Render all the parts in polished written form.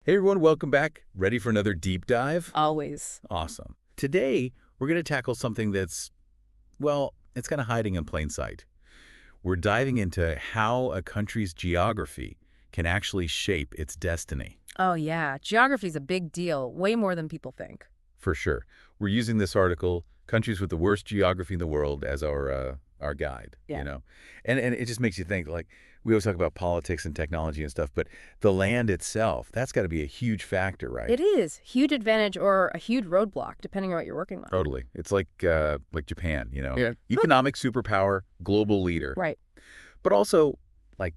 Hey everyone, welcome back. Ready for another deep dive? Always. Awesome. Today, we're going to tackle something that's, well, it's kind of hiding in plain sight. We're diving into how a country's geography can actually shape its destiny. Oh, yeah. Geography is a big deal, way more than people think. For sure. We're using this article, Countries with the Worst Geography in the World, as our guide, Yeah. you know? And it just makes you think, like, we always talk about politics and technology and stuff, but the land itself, that's got to be a huge factor, right? It is. Huge advantage or a huge roadblock, depending on what you're working on. Totally. It's like Japan, you know? Yeah. Economic superpower, global leader. Right. But also, like,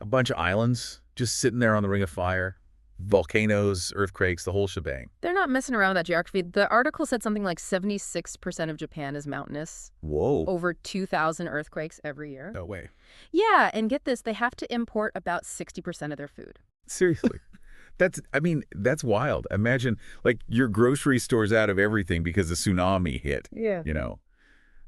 a bunch of islands just sitting there on the Ring of Fire, volcanoes, earthquakes, the whole shebang. They're not messing around with that geography. The article said something like 76% of Japan is mountainous. Whoa. Over 2,000 earthquakes every year. No way. Yeah, and get this, they have to import about 60% of their food. Seriously. That's wild. Imagine, like, your grocery store's out of everything because the tsunami hit, Yeah. you know?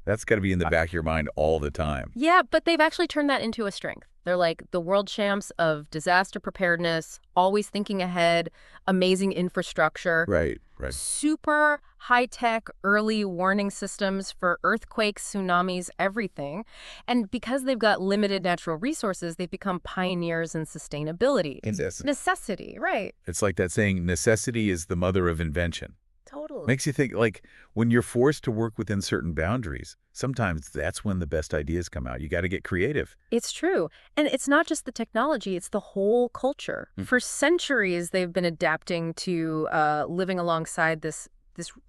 That's got to be in the back of your mind all the time. Yeah, but they've actually turned that into a strength. They're like the world champs of disaster preparedness, always thinking ahead, amazing infrastructure. Right. Super high-tech early warning systems for earthquakes, tsunamis, everything. And because they've got limited natural resources, they've become pioneers in sustainability. Necessity, right. It's like that saying, necessity is the mother of invention. Totally. Makes you think, like, when you're forced to work within certain boundaries, sometimes that's when the best ideas come out. You got to get creative. It's true. And it's not just the technology, it's the whole culture. For centuries, they've been adapting to living alongside this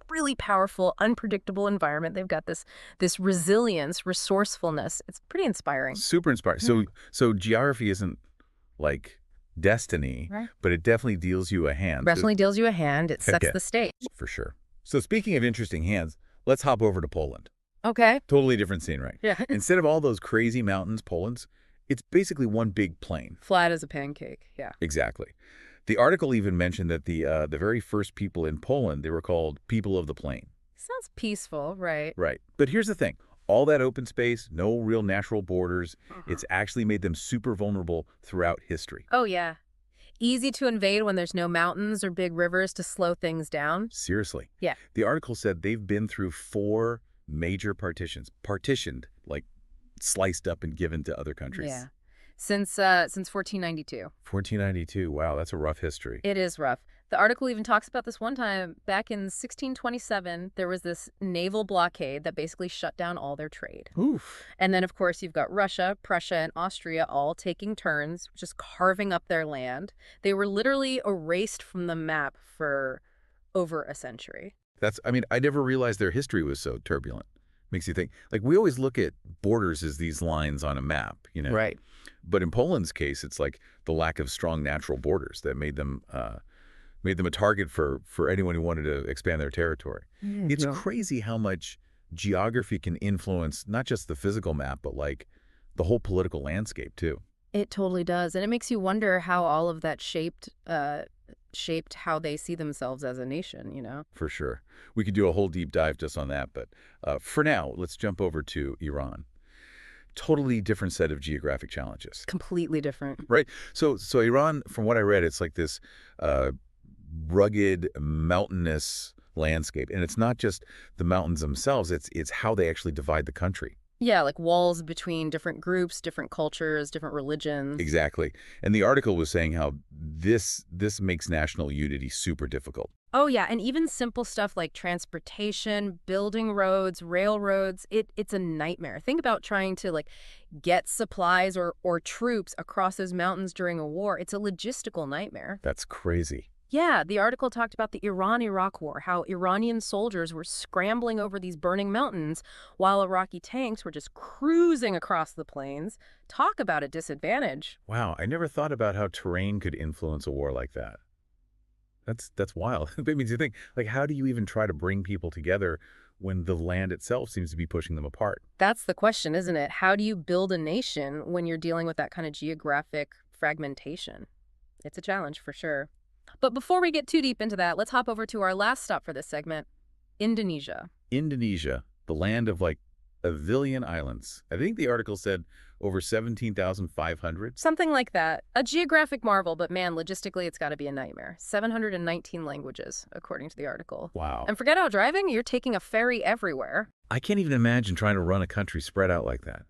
really powerful, unpredictable environment. They've got this resilience, resourcefulness. It's pretty inspiring. Super inspiring. So geography isn't like destiny, Right. but it definitely deals you a hand. Definitely deals you a hand. It sets Okay. the stage. For sure. So speaking of interesting hands, let's hop over to Poland. Okay. Totally different scene, right? Yeah. Instead of all those crazy mountains, it's basically one big plain. Flat as a pancake. Yeah. Exactly. The article even mentioned that the very first people in Poland, they were called people of the plain. Sounds peaceful, right? Right. But here's the thing. All that open space, no real natural borders, it's actually made them super vulnerable throughout history. Oh, yeah. Easy to invade when there's no mountains or big rivers to slow things down. Seriously. Yeah. The article said they've been through 4 major partitioned, like sliced up and given to other countries. Yeah. Since 1492. 1492. Wow, that's a rough history. It is rough. The article even talks about this one time back in 1627. There was this naval blockade that basically shut down all their trade. Oof. And then, of course, you've got Russia, Prussia, and Austria all taking turns, just carving up their land. They were literally erased from the map for over a century. I never realized their history was so turbulent. Makes you think, like, we always look at borders as these lines on a map, you know? Right. But in Poland's case, it's like the lack of strong natural borders that made them a target for anyone who wanted to expand their territory. It's crazy how much geography can influence not just the physical map, but like the whole political landscape too. It totally does. And it makes you wonder how all of that shaped how they see themselves as a nation, you know? For sure. We could do a whole deep dive just on that. But for now, let's jump over to Iran. Totally different set of geographic challenges. Completely different. Right. So Iran, from what I read, it's like this rugged, mountainous landscape. And it's not just the mountains themselves, it's how they actually divide the country. Yeah, like walls between different groups, different cultures, different religions. Exactly. And the article was saying how this makes national unity super difficult. Oh, yeah, and even simple stuff like transportation, building roads, railroads, it's a nightmare. Think about trying to, like, get supplies or troops across those mountains during a war. It's a logistical nightmare. That's crazy. Yeah, the article talked about the Iran-Iraq War, how Iranian soldiers were scrambling over these burning mountains while Iraqi tanks were just cruising across the plains. Talk about a disadvantage. Wow, I never thought about how terrain could influence a war like that. That's wild. It means you think, like, how do you even try to bring people together when the land itself seems to be pushing them apart? That's the question, isn't it? How do you build a nation when you're dealing with that kind of geographic fragmentation? It's a challenge for sure. But before we get too deep into that, let's hop over to our last stop for this segment, Indonesia. Indonesia, the land of like a zillion islands. I think the article said over 17,500? Something like that. A geographic marvel, but man, logistically, it's got to be a nightmare. 719 languages, according to the article. Wow. And forget out driving, you're taking a ferry everywhere. I can't even imagine trying to run a country spread out like that.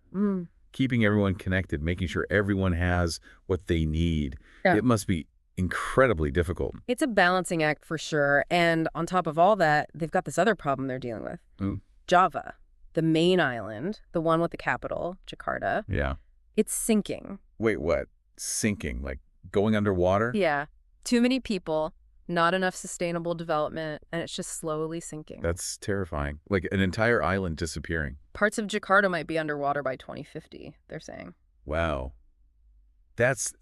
Keeping everyone connected, making sure everyone has what they need. Yeah. It must be incredibly difficult. It's a balancing act for sure. And on top of all that, they've got this other problem they're dealing with. Java, the main island, the one with the capital, Jakarta. Yeah. It's sinking. Wait, what? Sinking? Like going underwater? Yeah. Too many people, not enough sustainable development, and it's just slowly sinking. That's terrifying. Like an entire island disappearing. Parts of Jakarta might be underwater by 2050, they're saying. Wow. That's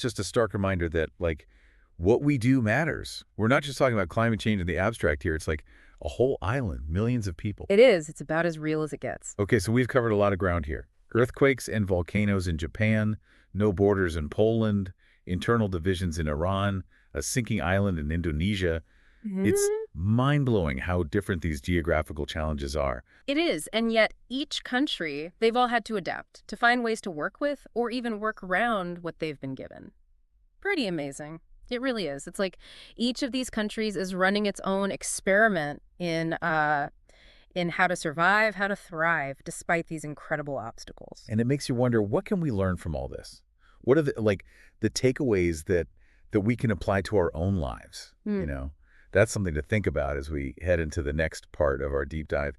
just a stark reminder that, like, what we do matters. We're not just talking about climate change in the abstract here. It's like a whole island, millions of people. It is. It's about as real as it gets. Okay, so we've covered a lot of ground here. Earthquakes and volcanoes in Japan, no borders in Poland, internal divisions in Iran, a sinking island in Indonesia. It's mind-blowing how different these geographical challenges are. It is, and yet each country, they've all had to adapt, to find ways to work with or even work around what they've been given. Pretty amazing. It really is. It's like each of these countries is running its own experiment in how to survive, how to thrive, despite these incredible obstacles. And it makes you wonder, what can we learn from all this? What are the takeaways that we can apply to our own lives, you know? That's something to think about as we head into the next part of our deep dive.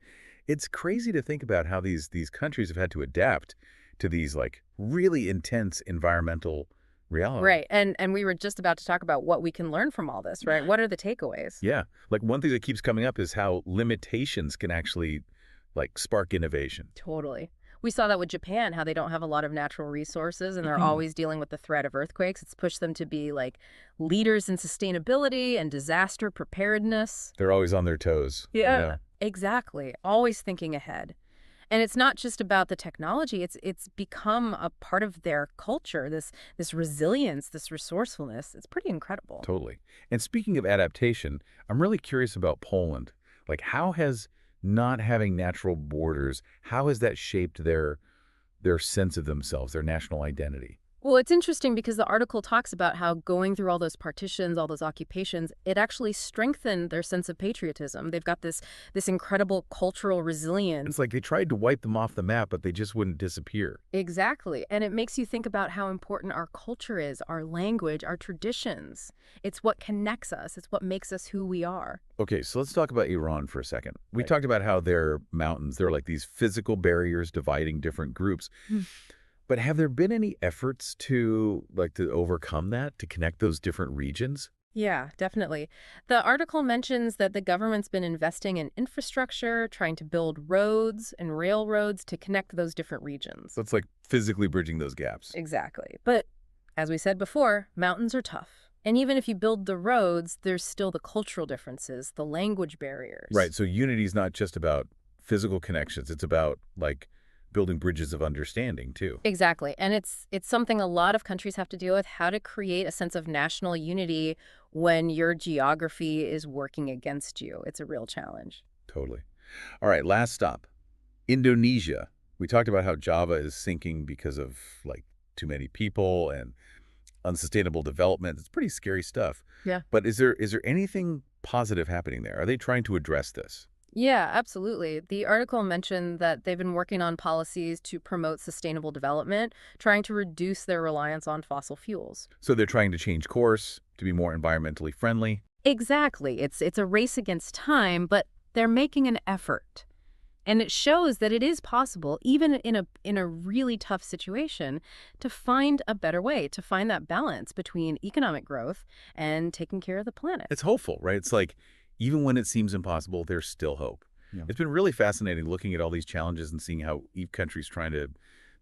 It's crazy to think about how these countries have had to adapt to these like really intense environmental realities. Right. And we were just about to talk about what we can learn from all this, right? What are the takeaways? Yeah. Like one thing that keeps coming up is how limitations can actually like spark innovation. Totally. We saw that with Japan, how they don't have a lot of natural resources and they're always dealing with the threat of earthquakes. It's pushed them to be like leaders in sustainability and disaster preparedness. They're always on their toes. Yeah, exactly. Always thinking ahead. And it's not just about the technology. It's become a part of their culture, this resilience, this resourcefulness. It's pretty incredible. Totally. And speaking of adaptation, I'm really curious about Poland. Like, how has not having natural borders, how has that shaped their sense of themselves, their national identity? Well, it's interesting because the article talks about how going through all those partitions, all those occupations, it actually strengthened their sense of patriotism. They've got this incredible cultural resilience. It's like they tried to wipe them off the map, but they just wouldn't disappear. Exactly. And it makes you think about how important our culture is, our language, our traditions. It's what connects us. It's what makes us who we are. Okay, so let's talk about Iran for a second. We talked about how their mountains, they're like these physical barriers dividing different groups. But have there been any efforts to overcome that, to connect those different regions? Yeah, definitely. The article mentions that the government's been investing in infrastructure, trying to build roads and railroads to connect those different regions. So it's like physically bridging those gaps. Exactly. But as we said before, mountains are tough. And even if you build the roads, there's still the cultural differences, the language barriers. Right, so unity is not just about physical connections. It's about, like, building bridges of understanding, too. Exactly. And it's something a lot of countries have to deal with, how to create a sense of national unity when your geography is working against you. It's a real challenge. Totally. All right, last stop. Indonesia. We talked about how Java is sinking because of, like, too many people and unsustainable development. It's pretty scary stuff. Yeah. But is there anything positive happening there? Are they trying to address this? Yeah, absolutely. The article mentioned that they've been working on policies to promote sustainable development, trying to reduce their reliance on fossil fuels. So they're trying to change course to be more environmentally friendly? Exactly. It's a race against time, but they're making an effort. And it shows that it is possible, even in a really tough situation, to find a better way, to find that balance between economic growth and taking care of the planet. It's hopeful, right? It's like, even when it seems impossible, there's still hope. Yeah. It's been really fascinating looking at all these challenges and seeing how each country's trying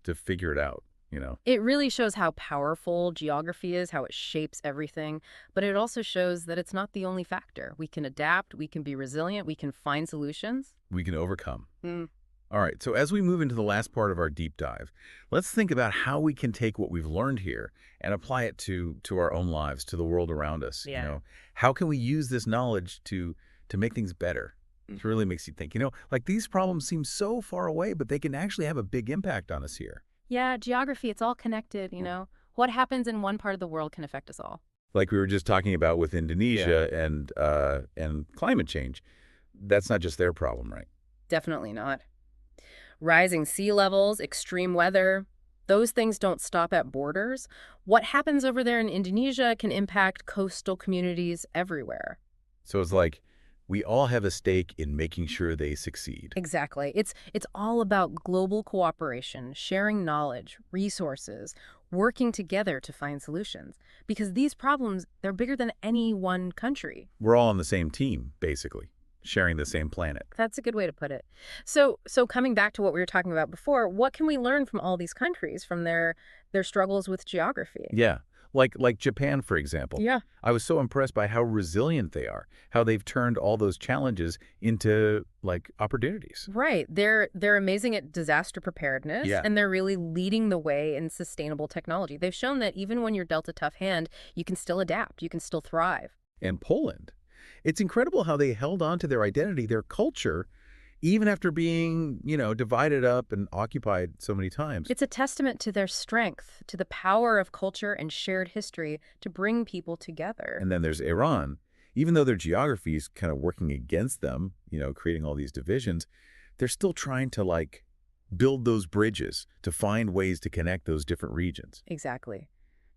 to figure it out, you know? It really shows how powerful geography is, how it shapes everything, but it also shows that it's not the only factor. We can adapt, we can be resilient, we can find solutions. We can overcome. All right, so as we move into the last part of our deep dive, let's think about how we can take what we've learned here and apply it to our own lives, to the world around us. Yeah. You know, how can we use this knowledge to make things better? It really makes you think, like these problems seem so far away, but they can actually have a big impact on us here. Yeah, geography, it's all connected, you know. What happens in one part of the world can affect us all. Like we were just talking about with Yeah. Indonesia and climate change. That's not just their problem, right? Definitely not. Rising sea levels, extreme weather, those things don't stop at borders. What happens over there in Indonesia can impact coastal communities everywhere. So it's like we all have a stake in making sure they succeed. Exactly. It's all about global cooperation, sharing knowledge, resources, working together to find solutions. Because these problems, they're bigger than any one country. We're all on the same team, basically, sharing the same planet. That's a good way to put it. So coming back to what we were talking about before, what can we learn from all these countries, from their struggles with geography? Yeah. Like Japan, for example. Yeah. I was so impressed by how resilient they are, how they've turned all those challenges into, like, opportunities. Right. They're amazing at disaster preparedness, Yeah. and they're really leading the way in sustainable technology. They've shown that even when you're dealt a tough hand, you can still adapt, you can still thrive. And Poland. It's incredible how they held on to their identity, their culture, even after being, divided up and occupied so many times. It's a testament to their strength, to the power of culture and shared history to bring people together. And then there's Iran. Even though their geography is kind of working against them, creating all these divisions, they're still trying to, like, build those bridges to find ways to connect those different regions. Exactly.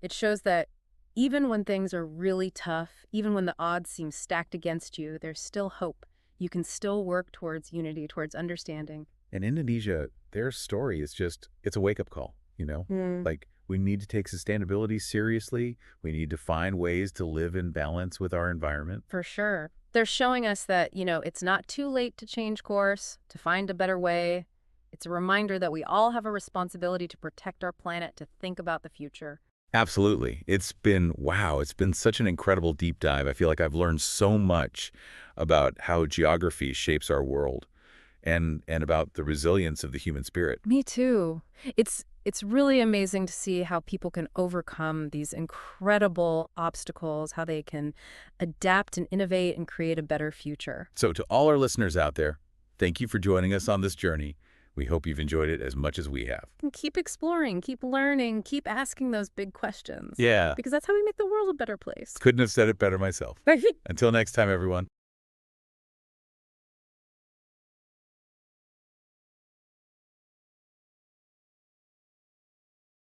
It shows that even when things are really tough, even when the odds seem stacked against you, there's still hope. You can still work towards unity, towards understanding. And Indonesia, their story is it's a wake-up call, Like, we need to take sustainability seriously. We need to find ways to live in balance with our environment. For sure. They're showing us that, it's not too late to change course, to find a better way. It's a reminder that we all have a responsibility to protect our planet, to think about the future. Absolutely. It's been such an incredible deep dive. I feel like I've learned so much about how geography shapes our world and about the resilience of the human spirit. Me too. It's really amazing to see how people can overcome these incredible obstacles, how they can adapt and innovate and create a better future. So to all our listeners out there, thank you for joining us on this journey. We hope you've enjoyed it as much as we have. And keep exploring, keep learning, keep asking those big questions. Yeah. Because that's how we make the world a better place. Couldn't have said it better myself. Until next time, everyone.